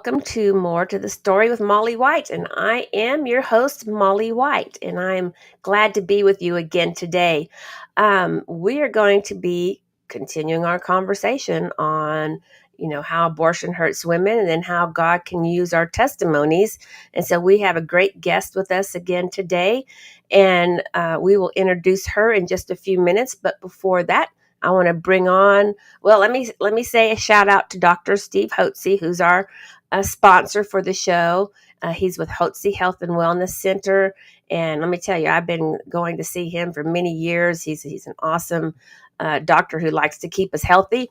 welcome to More to the Story with Molly White. And I am your host, Molly White, and I'm glad to be with you again today. We are going to be continuing our conversation on, how abortion hurts women and then how God can use our testimonies. And so we have a great guest with us again today, and we will introduce her in just a few minutes. But before that, I want to bring on, well, let me say a shout out to Dr. Steve Hotze, who's our sponsor for the show. He's with Hotze Health and Wellness Center, and let me tell you, I've been going to see him for many years. He's an awesome doctor who likes to keep us healthy,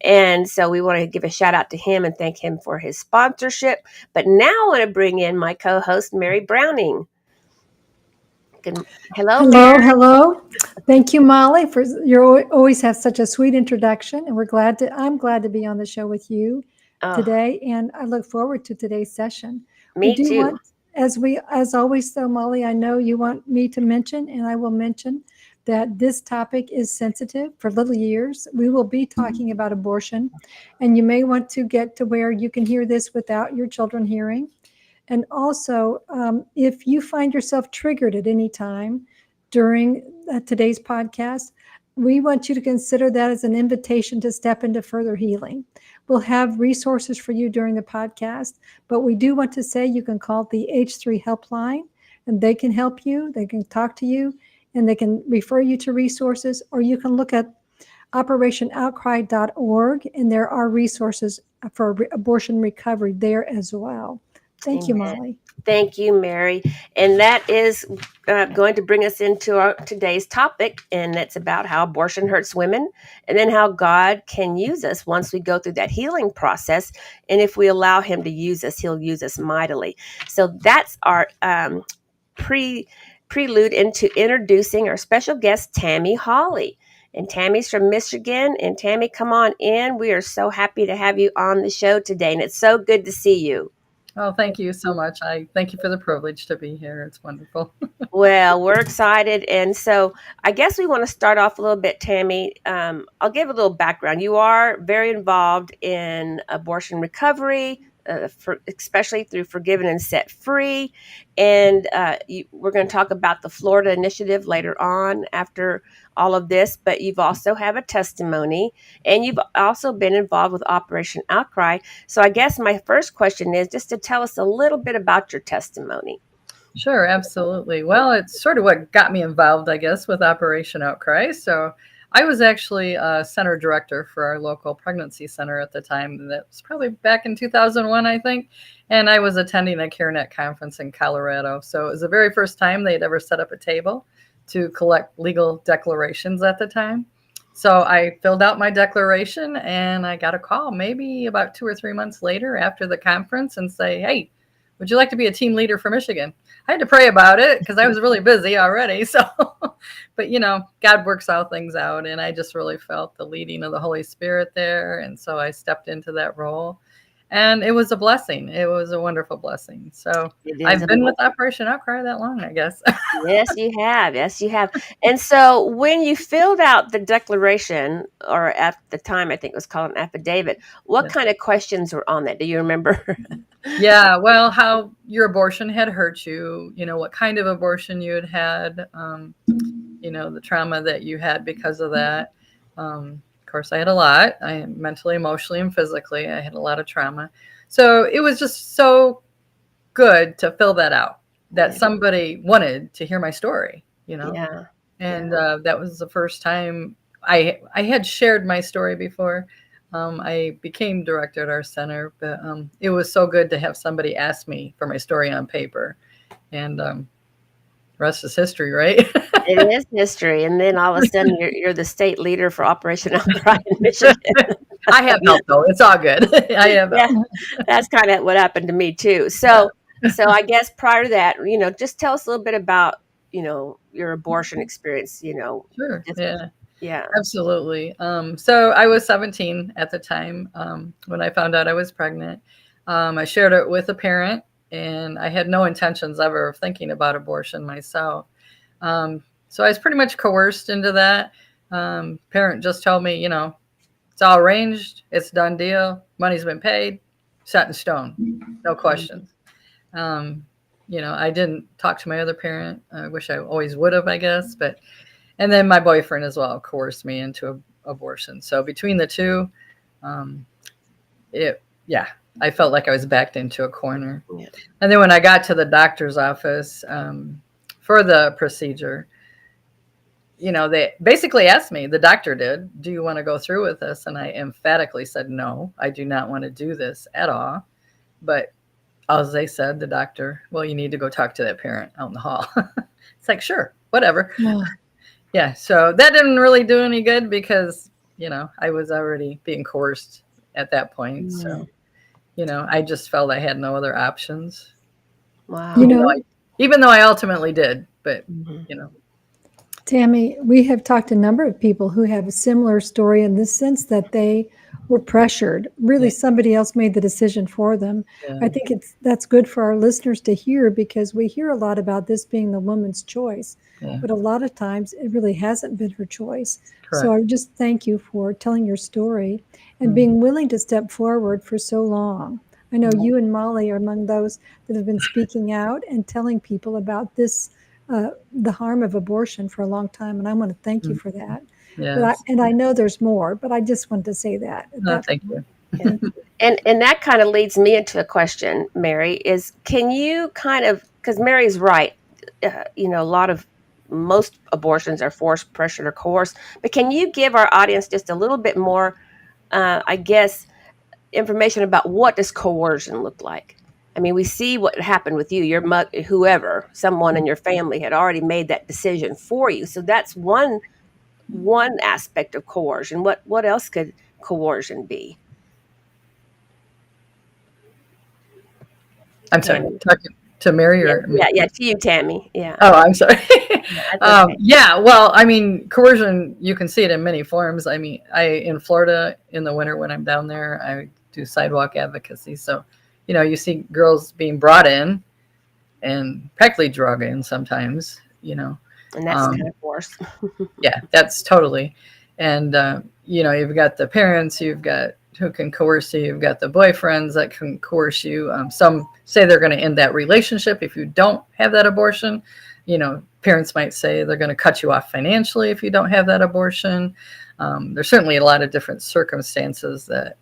and so we want to give a shout out to him and thank him for his sponsorship. But now I want to bring in my co-host, Mary Browning. Hello, Hello, Mary. hello. Thank you, Molly, for always have such a sweet introduction, and I'm glad to be on the show with you Oh, today, and I look forward to today's session. We me do too. want, as always, though, Molly, I know you want me to mention, and I will mention that this topic is sensitive for little ears. We will be talking about abortion, and you may want to get to where you can hear this without your children hearing. And also, if you find yourself triggered at any time during today's podcast, we want you to consider that as an invitation to step into further healing. We'll have resources for you during the podcast, but we do want to say you can call the H3 helpline and they can help you, they can talk to you, and they can refer you to resources, or you can look at operationoutcry.org, and there are resources for abortion recovery there as well. Thank you, Amen. Molly. Thank you, Mary. And that is going to bring us into our today's topic, and it's about how abortion hurts women, and then how God can use us once we go through that healing process. And if we allow Him to use us, He'll use us mightily. So that's our prelude into introducing our special guest, Tammy Holley. And Tammy's from Michigan. And Tammy, come on in. We are so happy to have you on the show today, and it's so good to see you. Oh, thank you so much. I thank you for the privilege to be here. It's wonderful. Well, we're excited. And so I guess we want to start off a little bit, Tammy. I'll give a little background. You are very involved in abortion recovery, especially through Forgiven and Set Free. And we're going to talk about the Florida initiative later on after all of this. But you've also have a testimony, and you've also been involved with Operation Outcry. So I guess my first question is just to tell us a little bit about your testimony. Sure, absolutely. Well, it's sort of what got me involved, I guess, with Operation Outcry. So I was actually a center director for our local pregnancy center at the time. That was probably back in 2001, I think. And I was attending a CareNet conference in Colorado. So it was the very first time they'd ever set up a table to collect legal declarations at the time. So I filled out my declaration and I got a call maybe about 2 or 3 months later after the conference and say, hey, would you like to be a team leader for Michigan? I had to pray about it because I was really busy already. So, but God works all things out. And I just really felt the leading of the Holy Spirit there. And so I stepped into that role. And it was a blessing. It was a wonderful blessing. So I've been with Operation Outcry that long, I guess. Yes, you have. Yes, you have. And so when you filled out the declaration, or at the time, I think it was called an affidavit, what kind of questions were on that? Do you remember? Yeah, well, how your abortion had hurt you, what kind of abortion you had, the trauma that you had because of that. Of course, I had a lot. I mentally, emotionally, and physically, I had a lot of trauma. So it was just so good to fill that out, that somebody wanted to hear my story, Yeah. And that was the first time I had shared my story before. I became director at our center, but it was so good to have somebody ask me for my story on paper, and rest is history, right? It is history. And then all of a sudden you're the state leader for Operation Outcry in Michigan. I have help though. It's all good. I have help. Yeah, that's kind of what happened to me too. So I guess prior to that, just tell us a little bit about, your abortion experience, Sure. Just, Yeah. yeah. Absolutely. So I was 17 at the time when I found out I was pregnant. I shared it with a parent, and I had no intentions ever of thinking about abortion myself. So I was pretty much coerced into that. Parent just told me, it's all arranged. It's a done deal. Money's been paid. set in stone, no questions. I didn't talk to my other parent. I wish I always would have, I guess. And then my boyfriend as well coerced me into abortion. So between the two, um, I felt like I was backed into a corner. Yeah. And then when I got to the doctor's office for the procedure, they basically asked me, the doctor did, do you want to go through with this? And I emphatically said, no, I do not want to do this at all. But as they said, the doctor, well, you need to go talk to that parent out in the hall. It's like, sure, whatever. Yeah. Yeah. So that didn't really do any good because, I was already being coerced at that point. So, I just felt I had no other options. Wow. Even though I ultimately did, but, Tammy, we have talked to a number of people who have a similar story in the sense that they were pressured. Really, somebody else made the decision for them. Yeah. I think that's good for our listeners to hear because we hear a lot about this being the woman's choice, but a lot of times it really hasn't been her choice. Correct. So I just thank you for telling your story and being willing to step forward for so long. I know you and Molly are among those that have been speaking out and telling people about this, the harm of abortion for a long time, and I want to thank you for that. Yes. But I know there's more, but I just wanted to say that. Thank you. And that kind of leads me into a question, Mary, is can you kind of, because Mary's right, most abortions are forced, pressured, or coerced, but can you give our audience just a little bit more, I guess, information about what does coercion look like? I mean, we see what happened with you, your mother, whoever, someone in your family had already made that decision for you. So that's one aspect of coercion. What else could coercion be? I'm sorry, talking to Mary or me? Yeah, to you, Tammy. Yeah. Oh, I'm sorry. Okay. Well, I mean, coercion, you can see it in many forms. I mean, in Florida in the winter when I'm down there, I do sidewalk advocacy. So, you see girls being brought in and practically drug in sometimes, And that's kind of force. Yeah, that's totally. And, you've got the parents, you've got who can coerce you, you've got the boyfriends that can coerce you. Some say they're going to end that relationship if you don't have that abortion. Parents might say they're going to cut you off financially if you don't have that abortion. There's certainly a lot of different circumstances that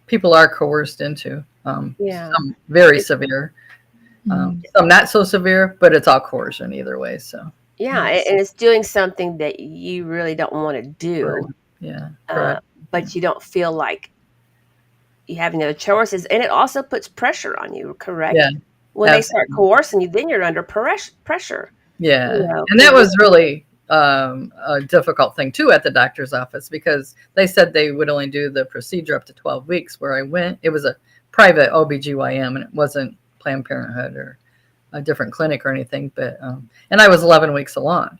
people are coerced into. Some very severe, some not so severe, but it's all coercion either way. So. Yeah, and it's doing something that you really don't want to do. Right. Yeah, correct. But you don't feel like you have any other choices. And it also puts pressure on you, correct? Yeah. When they start coercing you, then you're under pressure. Yeah. And that was really a difficult thing, too, at the doctor's office because they said they would only do the procedure up to 12 weeks. Where I went, it was a private OBGYN, and it wasn't Planned Parenthood or a different clinic or anything, but and I was 11 weeks along.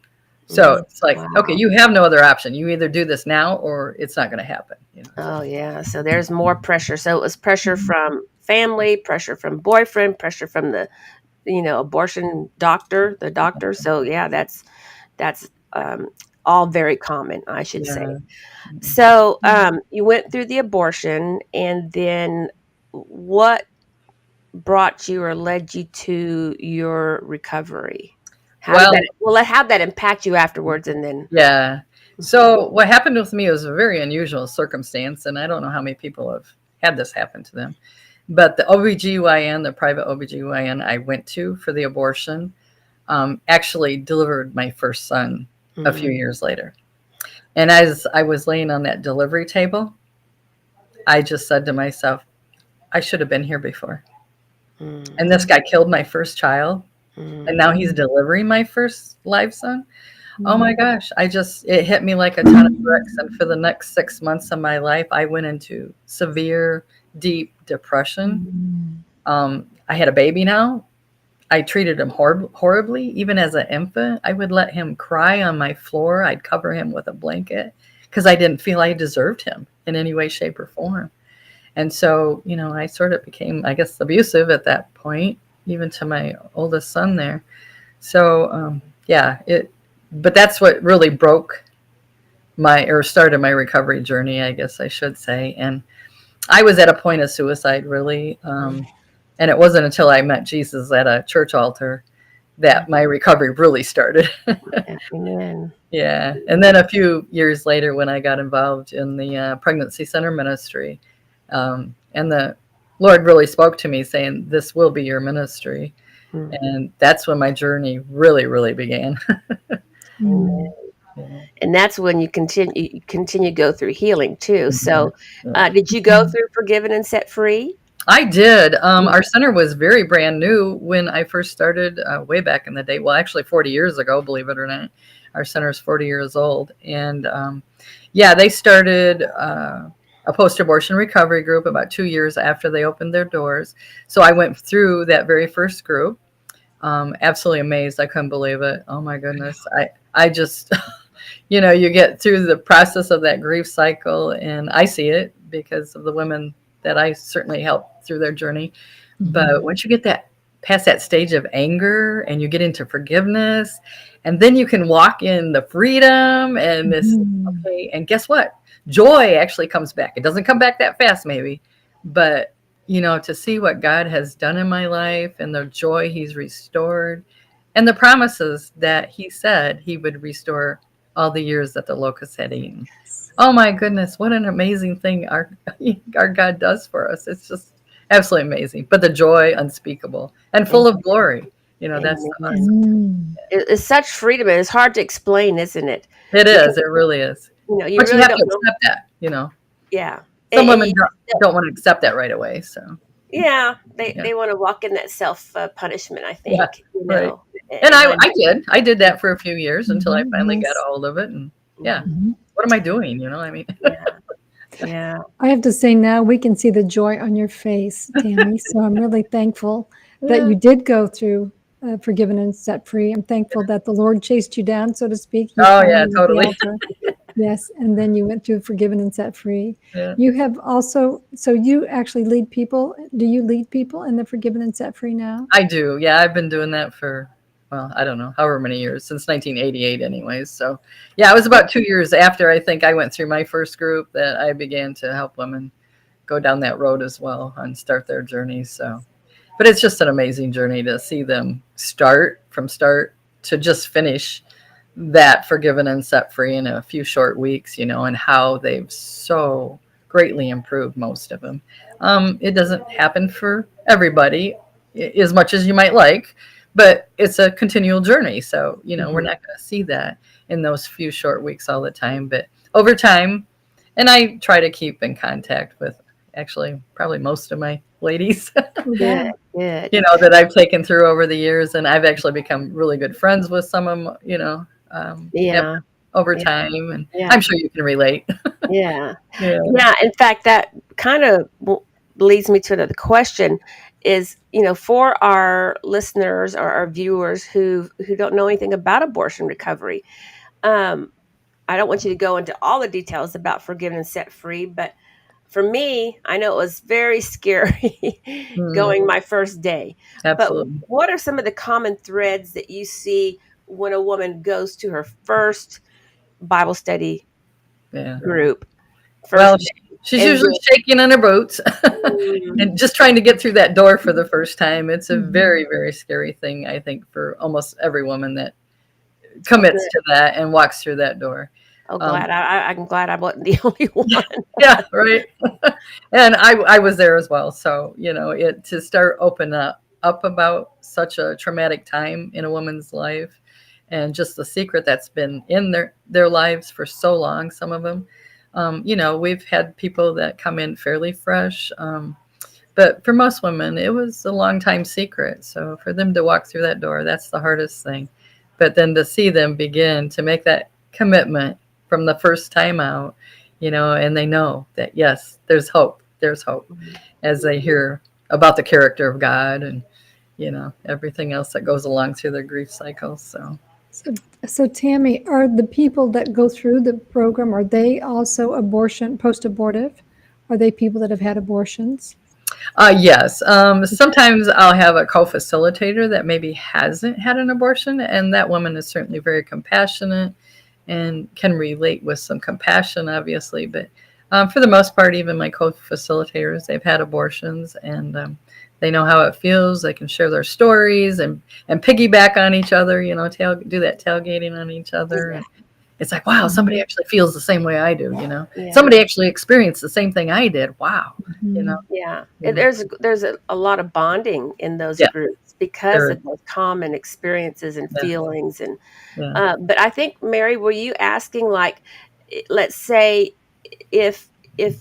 So it's like, okay, you have no other option. You either do this now or it's not going to happen. Oh, yeah. So there's more pressure. So it was pressure from family, pressure from boyfriend, pressure from the, abortion doctor, the doctor. So, yeah, that's all very common, I should say. So you went through the abortion, and then what brought you or led you to your recovery? How'd that impact you afterwards? And then so what happened with me was a very unusual circumstance, and I don't know how many people have had this happen to them, but the OBGYN, the private OBGYN I went to for the abortion, actually delivered my first son a few years later. And as I was laying on that delivery table, I just said to myself, I should have been here before. And this guy killed my first child. And now he's delivering my first live son. Oh my gosh. It hit me like a ton of bricks. And for the next 6 months of my life, I went into severe, deep depression. I had a baby now. I treated him horribly. Even as an infant, I would let him cry on my floor. I'd cover him with a blanket because I didn't feel I deserved him in any way, shape, or form. And so, I sort of became, I guess, abusive at that point, even to my oldest son there. So, but that's what really broke started my recovery journey, I guess I should say. And I was at a point of suicide, really. And it wasn't until I met Jesus at a church altar that my recovery really started. Amen. Yeah. And then a few years later, when I got involved in the pregnancy center ministry, and the Lord really spoke to me saying, "This will be your ministry." Mm. And that's when my journey really, really began. Amen. Yeah. And that's when you continue to go through healing too. Mhm. So, Yeah. did you go through Forgiven and Set Free? I did. Yeah. Our center was very brand new when I first started, way back in the day. Well, actually, 40 years ago, believe it or not. Our center is 40 years old. And yeah, they started a post abortion recovery group about 2 years after they opened their doors. So I went through that very first group. Absolutely amazed. I couldn't believe it. Oh my goodness. I just, you get through the process of that grief cycle, and I see it because of the women that I certainly help through their journey. But once you get that past that stage of anger and you get into forgiveness, and then you can walk in the freedom and this, okay, and guess what? Joy actually comes back. It doesn't come back that fast, maybe, but to see what God has done in my life and the joy He's restored and the promises that He said He would restore all the years that the locusts had eaten. Oh my goodness, what an amazing thing our God does for us. It's just absolutely amazing. But the joy unspeakable and full of glory. That's the Amen. awesome. It's such freedom, and it's hard to explain, isn't it? It Because is. It really is. you But you really have don't to know. accept that. Yeah, Some and women don't want to accept that right away. So yeah, they yeah. they want to walk in that self punishment. I Yeah. think Right. And and I did that for a few years until I finally got a Yes. hold of it. And yeah, Mhm. what am I doing? I mean, Yeah, yeah, I have to say now we can see the joy on your face, Tammy. So I'm really thankful that yeah. you did go through Forgiven and Set Free. I'm thankful that the Lord chased you down, so to speak. You Oh found yeah, me at the totally. altar. Yes. And then you went through Forgiven and Set Free. Yeah. You have also, so you actually lead people. Do you lead people in the Forgiven and Set Free now? I do. Yeah, I've been doing that for, well, I don't know, however many years, since 1988 anyways. So, yeah, it was about 2 years after I think I went through my first group that I began to help women go down that road as well and start their journey. So, but it's just an amazing journey to see them start to just finish that forgiven and set free in a few short weeks, and how they've so greatly improved, most of them. It doesn't happen for everybody as much as you might like, but it's a continual journey. So, we're mhm. not going to see that in those few short weeks all the time, but over time, and I try to keep in contact with actually probably most of my ladies, Good, Yeah. good. that I've taken through over the years. And I've actually become really good friends with some of them, Yeah, over yeah, time. And yeah, I'm sure you can relate. yeah, Yeah. yeah. In fact, that kind of leads me to another question. Is for our listeners or our viewers who don't know anything about abortion recovery, um, I don't want you to go into all the details about Forgiven and Set Free, but for me, I know it was very scary Mm, going my first day. But absolutely. what are some of the common threads that you see when a woman goes to her first Bible study Yeah. group, Well, first day, she's and usually shaking in her boots mm, and just trying to get through that door for the first time. It's a Mhm. very, very scary thing, I think, for almost every woman that oh commits good, to that and walks through that door. oh Um, glad I'm glad I wasn't the only one. yeah, right. And I was there as well. So, it to start open up about such a traumatic time in a woman's life and just the secret that's been in their lives for so long, some of them. We've had people that come in fairly fresh. But for most women, it was a long time secret. So for them to walk through that door, that's the hardest thing. But then to see them begin to make that commitment from the first time out, and they know that, yes, there's hope. There's hope as they hear about the character of God and, everything else that goes along through their grief cycle. So, So Tammy, are the people that go through the program, are they also post-abortive? Are they people that have had abortions? yes. Sometimes I'll have a co-facilitator that maybe hasn't had an abortion, and that woman is certainly very compassionate and can relate with some compassion, obviously. But For the most part, even my co-facilitators, they've had abortions, and they know how it feels. They can share their stories and piggyback on each other. You know, do that tailgating on each other. And it's like, wow, somebody actually feels the same way I do. You know, Yeah. somebody actually experienced the same thing I did. Wow. You know. Yeah. You know. There's a lot of bonding in those Yeah. groups because There of is. those common experiences and Yeah. feelings. And Yeah. but I think, Mary, were you asking, like, let's say if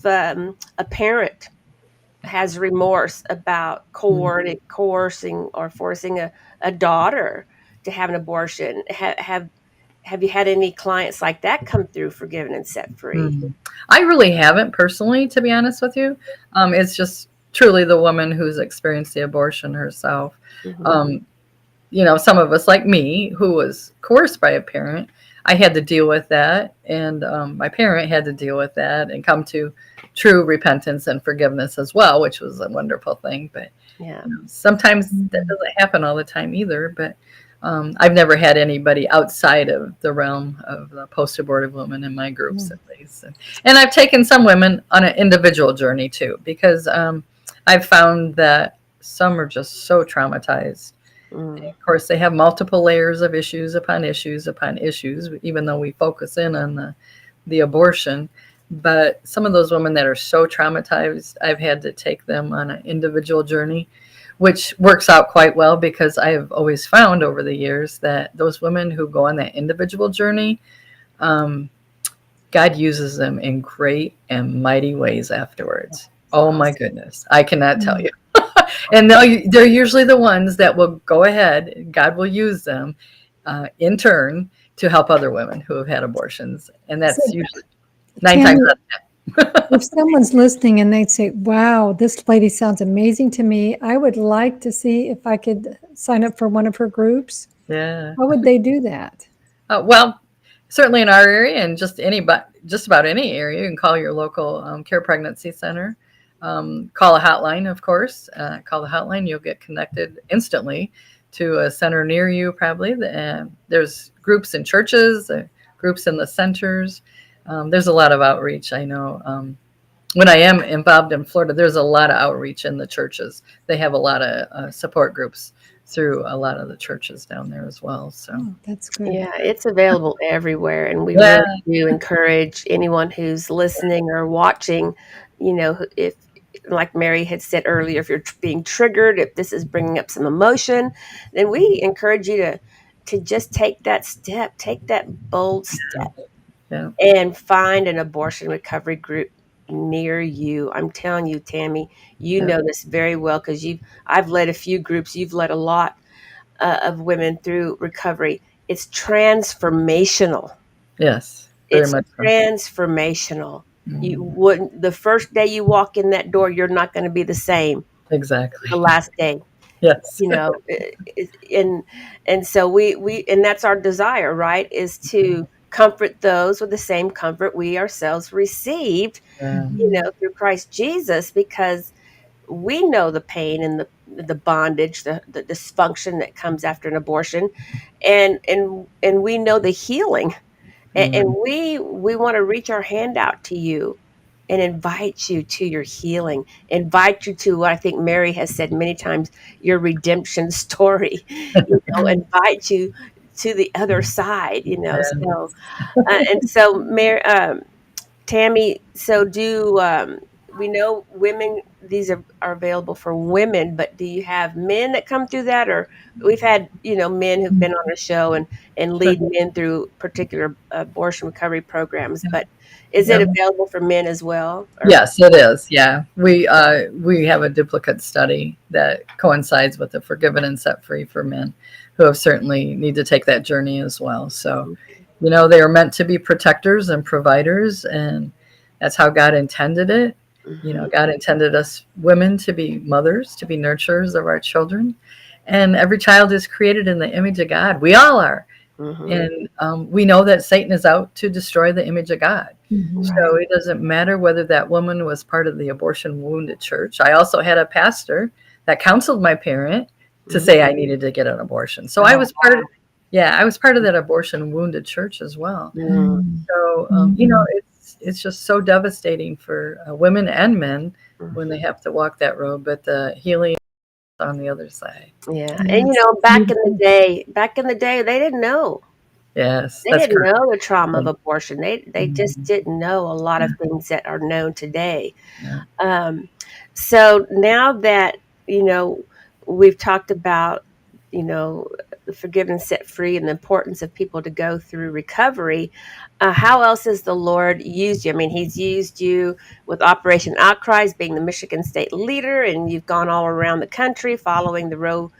a parent has remorse about Mm. coercing or forcing a daughter to have an abortion, have you had any clients like that come through forgiven and set free? Mm. I really haven't personally, to be honest with you. It's just truly the woman who's experienced the abortion herself. Hmm. Um, some of us, like me, who was coerced by a parent, I had to deal with that, and my parent had to deal with that and come to true repentance and forgiveness as well, which was a wonderful thing. But Yeah. sometimes that doesn't happen all the time either. But I've never had anybody outside of the realm of the post-abortive women in my groups, at least. And I've taken some women on an individual journey too, because I've found that some are just so traumatized. Mm. Of course, they have multiple layers of issues upon issues upon issues, even though we focus in on the abortion. But some of those women that are so traumatized, I've had to take them on an individual journey, which works out quite well because I have always found over the years that those women who go on that individual journey, um, God uses them in great and mighty ways afterwards. Oh my Awesome. goodness. I cannot tell you. And they're usually the ones that will go ahead. God will use them in turn to help other women who have had abortions. And So, that's usually 9 times Tammy, out of 10. if someone's listening and they say, wow, this lady sounds amazing to me, I would like to see if I could sign up for one of her groups. Yeah. How would they do that? Well, certainly in our area and just about any area, you can call your local care pregnancy center. Call a hotline, of course. Call the hotline. You'll get connected instantly to a center near you, probably. There's groups in churches, groups in the centers. There's a lot of outreach, I know. When I am involved in Florida, there's a lot of outreach in the churches. They have a lot of support groups through a lot of the churches down there as well. So, Oh, that's good. Yeah, it's available everywhere, and we yeah, really do encourage anyone who's listening or watching, if, like Mary had said earlier, if you're being triggered, if this is bringing up some emotion, then we encourage you to just take that step, take that bold step, yeah, and find an abortion recovery group near you. I'm telling you, Tammy, you yeah, know this very well because I've led a few groups, you've led a lot of women through recovery. It's transformational. yes, very It's much so. transformational. You Mhm. wouldn't, the first day you walk in that door, you're not going to be the same Exactly. the last day. Yes. You know, and so and that's our desire, right? Is to comfort those with the same comfort we ourselves received, Um, through Christ Jesus, because we know the pain and the bondage, the dysfunction that comes after an abortion, and we know the healing, and mm, we want to reach our hand out to you and invite you to your healing, invite you to what I think Mary has said many times, your redemption story, invite you to the other side, so yes. and so Mary, Tammy, so do we know women, these are available for women, but do you have men that come through that? Or we've had, men who've been on the show and lead men through particular abortion recovery programs, but is it Yeah. available for men as well? Or Yes, it is. Yeah, we have a duplicate study that coincides with the Forgiven and Set Free for men, who have certainly need to take that journey as well. So, they are meant to be protectors and providers, and that's how God intended it. Mhm, God intended us women to be mothers, to be nurturers of our children, and every child is created in the image of God. We all are. mhm, And we know that Satan is out to destroy the image of God. right. So it doesn't matter whether that woman was part of the abortion wounded church. I also had a pastor that counseled my parent to Mhm. say I needed to get an abortion. So I Oh, was part of, yeah, I was part of that abortion wounded church as well. mm, So, it's just so devastating for women and men when they Mhm. have to walk that road. But the healing on the other side. Yeah, and Yes, it's beautiful. back in the day, they didn't know. Yes, They that's didn't correct. know the trauma of abortion. They just Mhm. didn't know a lot of things that are known today. Yeah. Um, so now that, you know, we've talked about, you know, the forgiven, set free, and the importance of people to go through recovery, how else has the Lord used you? I mean, He's used you with Operation Outcries, being the Michigan state leader, and you've gone all around the country following the Rule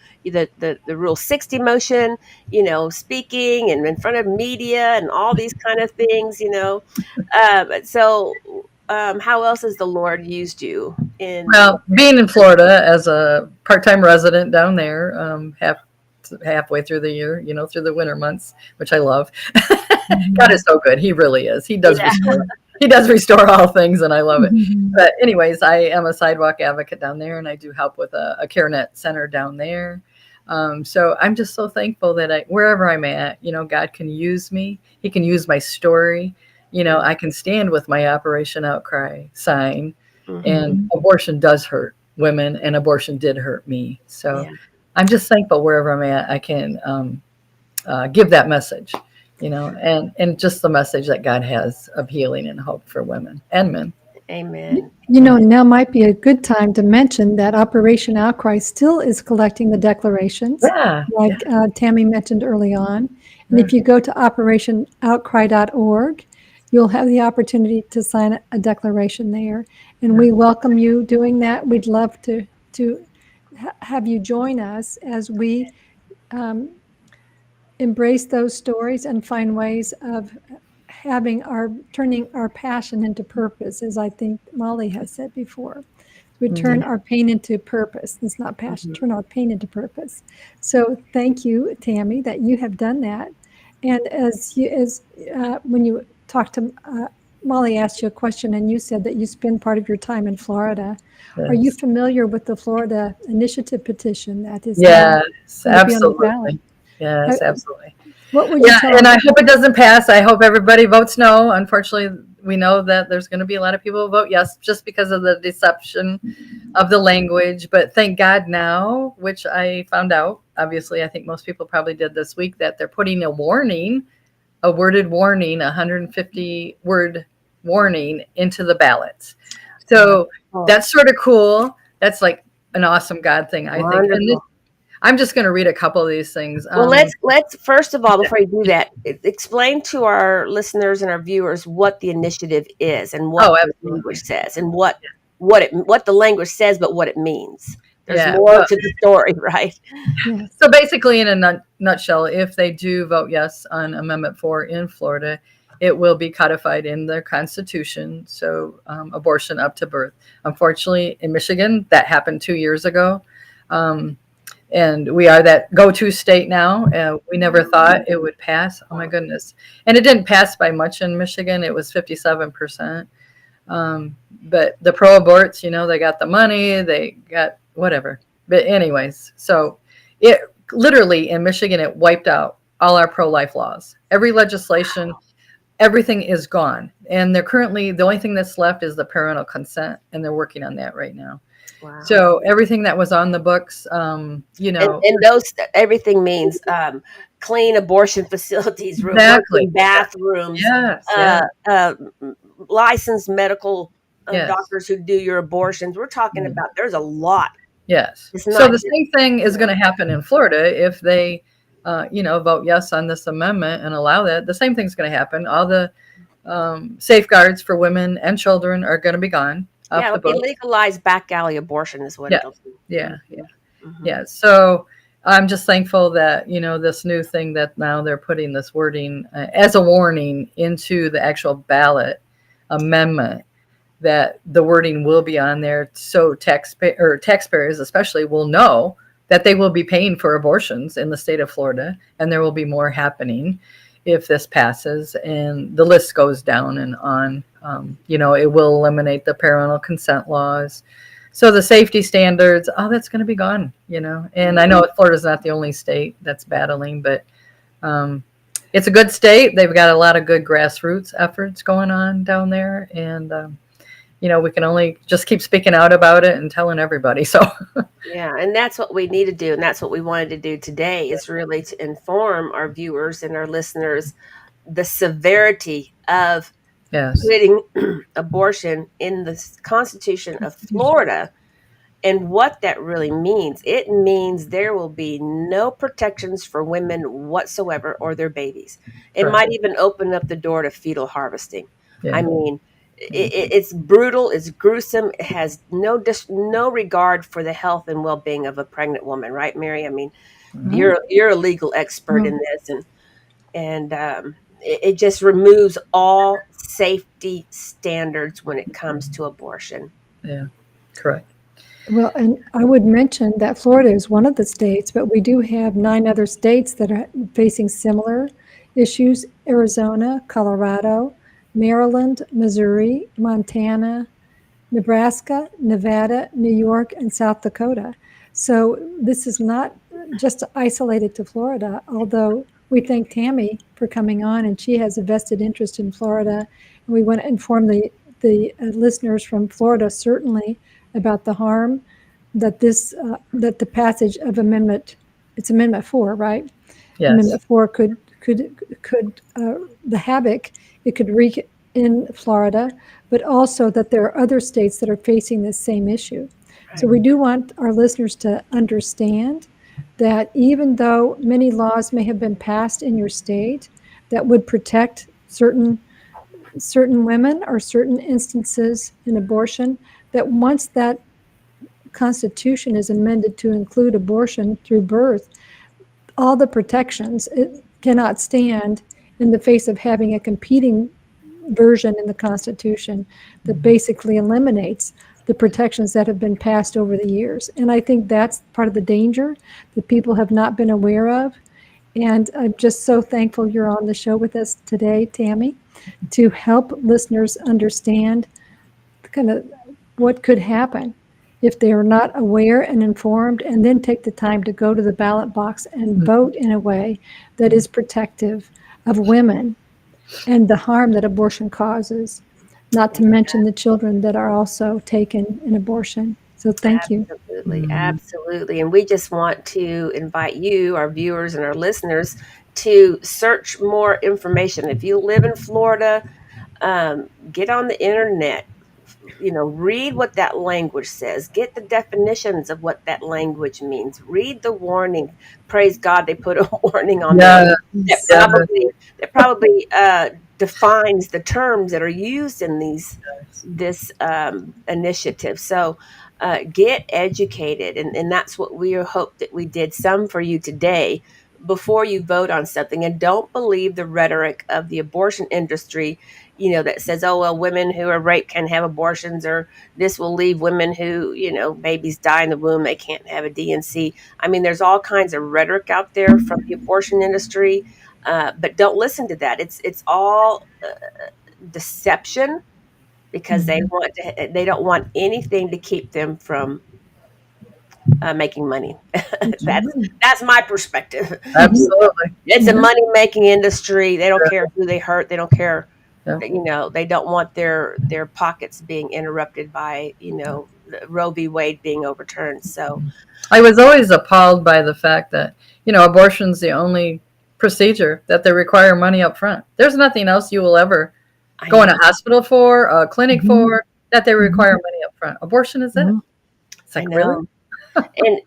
60 motion, you know, speaking and in front of media and all these kind of things, you know. How else has the Lord used you in Well, being in Florida as a part-time resident down there, halfway through the year, through the winter months, which I love. God Mhm. is so good. He really is. He does yeah, restore. He does restore all things, and I love it. Mhm. But anyways, I am a sidewalk advocate down there, and I do help with a CareNet center down there. So I'm just so thankful that wherever I'm at, God can use me. He can use my story. I can stand with my Operation Outcry sign, and hmm Mhm. abortion does hurt women, and abortion did hurt me. So yeah, I'm just thankful wherever I'm at, I can give that message, and just the message that God has of healing and hope for women and men. Amen, amen. Now might be a good time to mention that Operation Outcry still is collecting the declarations, Yeah, yeah, like Tammy mentioned early on. And yeah, if you go to operationoutcry.org, you'll have the opportunity to sign a declaration there. And yeah. we welcome you doing that. We'd love to have you join us as we um, embrace those stories and find ways of turning our passion into purpose, as I think Molly has said before. We turn Mhm. our pain into purpose. It's not passion, hmm turn our pain into purpose. So thank you, Tammy, that you have done that. And when you talked to Molly asked you a question and you said that you spend part of your time in Florida. Are you Yes, familiar with the Florida initiative petition that is now yes, going to be on the ballot? absolutely. Yes, absolutely. What would you Yeah, tell and us? I hope it doesn't pass. I hope everybody votes no. Unfortunately, we know that there's going to be a lot of people who vote yes just because of the deception of the language. But thank God now, which I found out, obviously, I think most people probably did this week, that they're putting a worded warning, 150 word warning into the ballots. So Wonderful, that's sort of cool. That's like an awesome God thing, I think. And wonderful. I'm just going to read a couple of these things. Well, let's first of all, before you do that, explain to our listeners and our viewers what the initiative is and what Oh, the language absolutely. says and what the language says, but what it means. There's Yeah. more Well, to the story, right? Yes. so basically, in a nutshell, if they do vote yes on Amendment 4 in Florida, it will be codified in their constitution. So abortion up to birth. Unfortunately, in Michigan, that happened 2 years ago. Um, and we are that go-to state now. We never thought it would pass. Oh my goodness! And it didn't pass by much in Michigan. It was 57%. But the pro-aborts, they got the money, they got whatever. But anyways, so it literally in Michigan it wiped out all our pro-life laws. Every legislation, everything is gone, and they're currently the only thing that's left is the parental consent, and they're working on that right now. Wow. So everything that was on the books, And those everything means clean abortion facilities, exactly. working bathrooms, Yes, uh, yes, uh, licensed medical yes. doctors who do your abortions. We're talking Mhm. about there's a lot. Yes. It's So not the just same thing you is going know. to happen in Florida if they, vote yes on this amendment and allow that. The same thing's going to happen. All the safeguards for women and children are going to be gone Yeah, off it'll the be books. legalized back alley abortion is what Yeah, it'll be. yeah, yeah, Mm-hmm. yeah. So I'm just thankful that this new thing that now they're putting this wording as a warning into the actual ballot amendment, that the wording will be on there so taxpayers especially will know that they will be paying for abortions in the state of Florida, and there will be more happening if this passes, and the list goes down and on. It will eliminate the parental consent laws, so the safety standards, all that's going to be gone. And I know Florida's not the only state that's battling, but um, it's a good state. They've got a lot of good grassroots efforts going on down there, and we can only just keep speaking out about it and telling everybody. So Yeah, and that's what we need to do, and that's what we wanted to do today is really to inform our viewers and our listeners the severity of yes, putting abortion in the Constitution of Florida and what that really means. It means there will be no protections for women whatsoever or their babies. It correct. might even open up the door to fetal harvesting. I Yeah, mean, it's brutal, it's gruesome, it has no regard for the health and well-being of a pregnant woman, right, Mary? I mean, hmm, you're a legal expert in Well, this, and it just removes all safety standards when it comes to abortion. yeah, correct. well, and I would mention that Florida is one of the states, but we do have 9 other states that are facing similar issues: Arizona, Colorado, Maryland, Missouri, Montana, Nebraska, Nevada, New York, and South Dakota. So this is not just isolated to Florida, although we thank Tammy for coming on, and she has a vested interest in Florida. And we want to inform the listeners from Florida certainly about the harm that that the passage of it's Amendment 4, right? Yes, Amendment 4 could the havoc it could wreak in Florida, but also that there are other states that are facing this same issue. So Right. we do want our listeners to understand that even though many laws may have been passed in your state that would protect certain women or certain instances in abortion, that once that Constitution is amended to include abortion through birth, all the protections it cannot stand in the face of having a competing version in the Constitution that basically eliminates the protections that have been passed over the years. And I think that's part of the danger that people have not been aware of. And I'm just so thankful you're on the show with us today, Tammy, to help listeners understand kind of what could happen if they are not aware and informed, and then take the time to go to the ballot box and vote in a way that is protective of women and the harm that abortion causes, not to mention the children that are also taken in abortion. So thank you. Absolutely, absolutely. And we just want to invite you, our viewers and our listeners, to search more information. If you live in Florida, get on the internet, read what that language says, get the definitions of what that language means, read the warning. Praise God, they put a warning on there yeah, that Yes. yeah, probably defines the terms that are used in this initiative. So get educated, and that's what we hope that we did some for you today before you vote on something. And don't believe the rhetoric of the abortion industry, that says, oh, well, women who are raped can have abortions, or this will leave women who, babies die in the womb, they can't have a DNC. I mean, there's all kinds of rhetoric out there from the abortion industry, but don't listen to that. It's all deception, because they don't want anything to keep them from making money. That's that's right. that's my perspective. absolutely. It's a Mhm. money making industry. They don't care who they hurt. They don't care. Yeah. They don't want their pockets being interrupted by Roe v. Wade being overturned. So I was always appalled by the fact that, abortion's the only procedure that they require money up front. There's nothing else you will ever I go in know, a hospital for, a clinic Mhm. for, that they Mhm. require money up front. Abortion is it. Mhm. It's I like, really? know,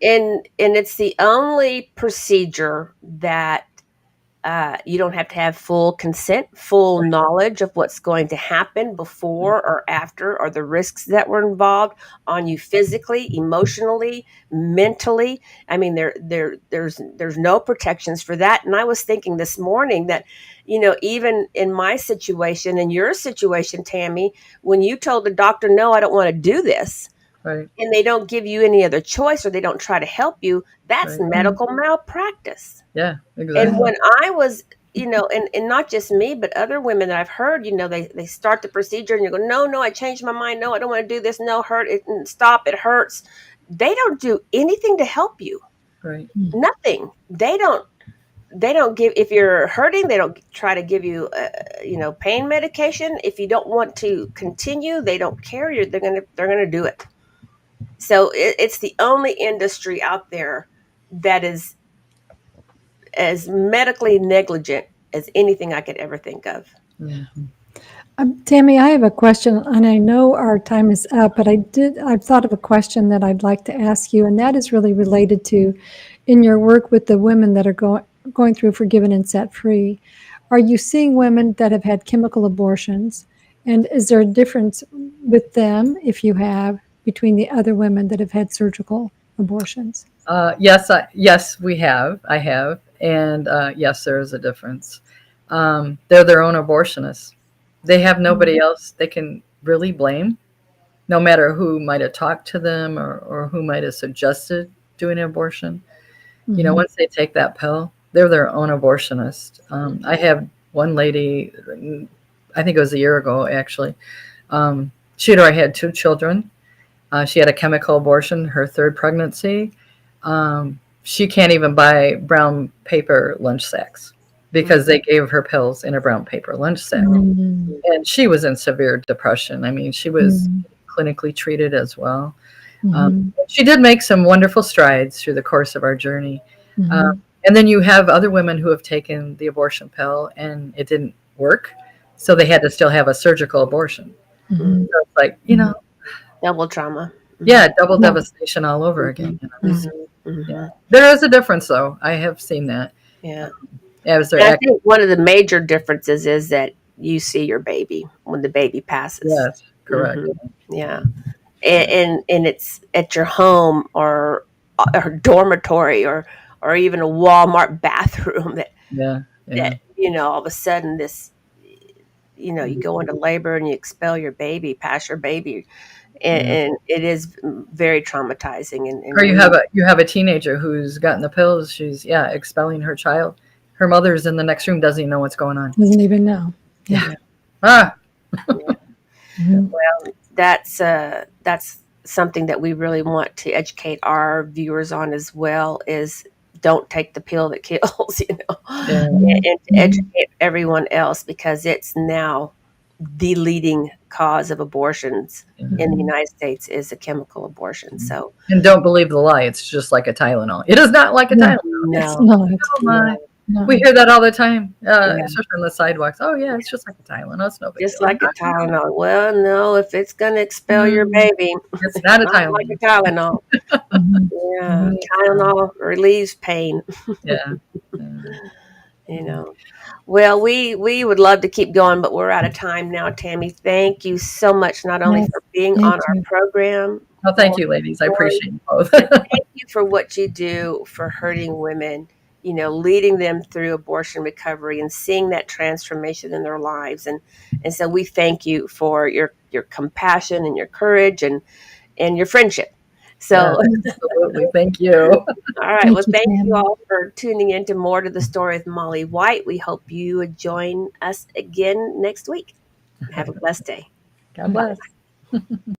and it's the only procedure that you don't have to have full consent, full knowledge of what's going to happen before or after, or the risks that were involved on you physically, emotionally, mentally. I mean, there's no protections for that. And I was thinking this morning that, even in my situation, in your situation, Tammy, when you told the doctor, no, I don't want to do this, Right, and they don't give you any other choice, or they don't try to help you, that's right. medical malpractice. Yeah, And exactly. when I was, and not just me, but other women that I've heard, they start the procedure and you go, no, no, I changed my mind. No, I don't want to do this. No, hurt it, stop. It hurts. They don't do anything to help you. Right. Nothing. They don't. they don't give, if you're hurting, they don't try to give you pain medication. If you don't want to continue, they don't care. They're gonna do it. So it's the only industry out there that is as medically negligent as anything I could ever think of. Mhm. Tammy, I have a question, and I know our time is up, but I've thought of a question that I'd like to ask you, and that is really related to in your work with the women that are going through Forgiven and Set Free. Are you seeing women that have had chemical abortions? And is there a difference with them, if you have, between the other women that have had surgical abortions? Yes, we have. I have, and yes, there is a difference. They're their own abortionists. They have nobody else they can really blame, no matter who might have talked to them or who might have suggested doing an abortion. You know, Mhm. once they take that pill, they're their own abortionist. I have one lady, I think it was a year ago actually. She had already had two children. She had a chemical abortion, her third pregnancy. She can't even buy brown paper lunch sacks because they gave her pills in a brown paper lunch sack. Mhm. And she was in severe depression. I mean, she was Mhm. clinically treated as well. Mhm. She did make some wonderful strides through the course of our journey. Um, Mhm. and then you have other women who have taken the abortion pill and it didn't work. So they had to still have a surgical abortion. Mhm. So it's like, Mhm. Double trauma. yeah, double Yeah. devastation all over Mm-hmm. again. You know, Yeah. yeah. Mm-hmm. There is a difference, though. I have seen that. Yeah. As And they're I think one of the major differences is that you see your baby when the baby passes. yes, correct. Hmm. Yeah. Yeah, And it's at your home or dormitory or even a Walmart bathroom yeah, that yeah. all of a sudden this you go into labor and you expel your baby, pass your baby, Yeah. and it is very traumatizing. Or And we you have a teenager who's gotten the pills. She's expelling her child. Her mother's in the next room, doesn't even know what's going on. Doesn't even know. Yeah. Yeah. Ah. Mhm. that's something that we really want to educate our viewers on as well, is don't take the pill that kills, Yeah. and Mhm. to Mhm. educate everyone else, because it's now the leading cause of abortions in the Mhm. United States is a chemical abortion. So And don't believe the lie. It's just like a Tylenol. It is not like a Yeah, Tylenol. It's it's no, not. oh my. no, We No. hear that all the time, yeah, especially on the sidewalks. Oh yeah, it's just like a Tylenol. It's no big just deal. like a Tylenol. Well, no, if it's going to expel your Mm, baby, it's it's not a not like a Tylenol. Tylenol. Mhm. Yeah, Mhm. Tylenol relieves pain. Yeah. Yeah. you know. Well, we would love to keep going, but we're out of time now. Tammy, thank you so much, not only Yes, for being on thank our you. program, Well, thank for you, ladies. I stories, appreciate you both. but thank you for what you do for hurting women, leading them through abortion recovery and seeing that transformation in their lives. And so we thank you for your compassion and your courage and your friendship. Yeah, So Yes. absolutely. Thank you. all right. Well, Thank you, thank you Tammy. all for tuning in to More to the Story with Molly White. We hope you would join us again next week. Have a blessed day. God Bye. bless.